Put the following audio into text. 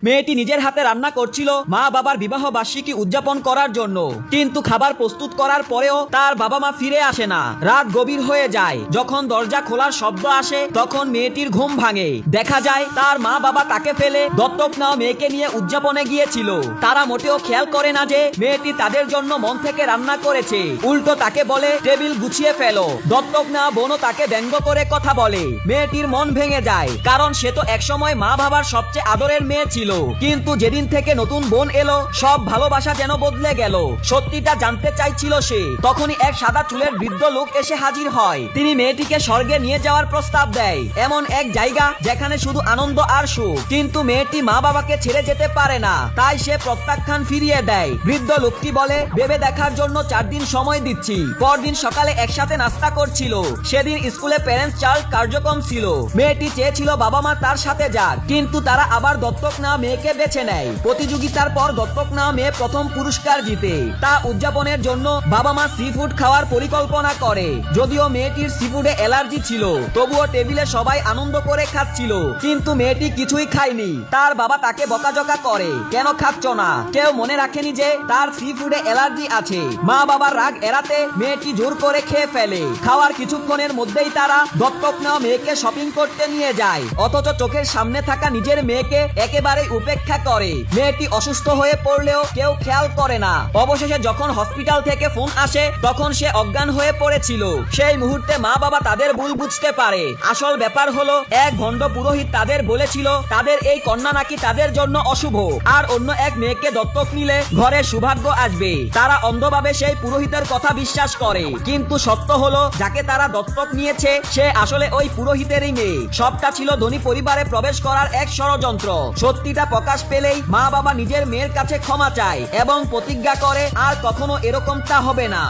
মেয়েটি নিজের হাতে রান্না করছিল মা বাবার বিবাহ বার্ষিকী উদযাপন করার জন্য, কিন্তু খাবার প্রস্তুত করার পরেও তার বাবা মা ফিরে আসে না। রাত গভীর হয়ে যায়। যখন দরজা খোলার শব্দ আসে তখন মেয়েটির ঘুম ভাঙে। দেখা যায় তার মা বাবা তাকে ফেলে দত্তক নেওয়া মেয়েকে নিয়ে উদযাপনে গিয়েছিল। তারা মোটেও খেয়াল করে না যে মেয়েটি তাদের জন্য মন থেকে রান্না করেছে। উল্টো তাকে বলে টেবিল গুছিয়ে ফেলো। দত্তক নেওয়া বোনও তাকে ব্যঙ্গ করে কথা বলে। মেয়েটির মন ভেঙে যায়, কারণ সে তো একসময় মা বাবার সবচেয়ে আদরের মেয়ে ছিল। কিন্তু যেদিন থেকে নতুন বোন এলো সব ভালোবাসা যেন বদলে গেল। সত্যিটা জানতে চাইছিল সে। তখনই এক সাদা চুলের বৃদ্ধ লোক এসে হাজির হয়। তিনি মেয়েটিকে স্বর্গে নিয়ে যাওয়ার প্রস্তাব দেয়, এমন এক জায়গা যেখানে শুধু আনন্দ আর সুখ। কিন্তু মেয়েটি মা বাবাকে ছেড়ে যেতে পারে না, তাই সে প্রত্যাখ্যান ফিরিয়ে দেয়। বৃদ্ধ লোকটি বলে ভেবে দেখার জন্য 4 দিন সময় দিচ্ছি। পরদিন সকালে একসাথে নাস্তা করছিল। সেদিন স্কুলে প্যারেন্টস চাইল্ড কার্যক্রম ছিল। মেয়েটি চেয়েছিল বাবা মা তার সাথে যাক, কিন্তু তারা আবার দত্তক নেওয়া মেয়েকে বেছে নেয়। প্রতিযোগিতার পর দত্তক নেওয়া মেয়ে প্রথম পুরস্কার জিতে। তা উদযাপনের জন্য বাবা মা সি ফুড খাওয়ার পরিকল্পনা করে। যদিও মেয়েটির সি ফুডে অ্যালার্জি ছিল, তবুও টেবিলে সবাই আনন্দ করে খাচ্ছিল। কিন্তু মেয়েটি কিছুই খায়নি। তার বাবা তাকে বকাঝকা করে, কেন খাচ্ছ না? কেউ মনে রাখেনি যে তার সি ফুডে অ্যালার্জি আছে। মা বাবার রাগ এড়াতে মেয়েটি জোর করে খেয়ে ফেলে। খাওয়ার কিছুক্ষণের মধ্যেই তারা দত্তক নেওয়া মেয়েকে শপিং করতে নিয়ে যায়। অথচ চোখের সামনে থাকা নিজের মেয়েকে একেবারে উপেক্ষা করে। মেয়েটি অসুস্থ হয়ে পড়লেও কেউ খেয়াল করে না। অবশেষে যখন হসপিটাল থেকে ফোন আসে তখন সে অজ্ঞান হয়ে পড়েছিল। সেই মুহূর্তে মা বাবা তাদের ভুল বুঝতে পারে। আসল ব্যাপার হলো এক ভণ্ড পুরোহিত তাদের বলেছিল তাদের এই কন্যা নাকি তাদের জন্য অশুভ, আর অন্য এক মেয়েকে দত্তক নিলে ঘরে সৌভাগ্য আসবে। তারা অন্ধভাবে সেই পুরোহিতের কথা বিশ্বাস করে, কিন্তু সত্য হলো যাকে তারা দত্তক নিয়েছে সে আসলে ওই পুরোহিতেরই মেয়ে। সবটা ছিল ধনী পরিবারে প্রবেশ করার এক ষড়যন্ত্র। সত্যিটা প্রকাশ পেলেই মা বাবা নিজের মেয়ের কাছে ক্ষমা চায় এবং প্রতিজ্ঞা করে আর কখনো এরকমটা হবে না।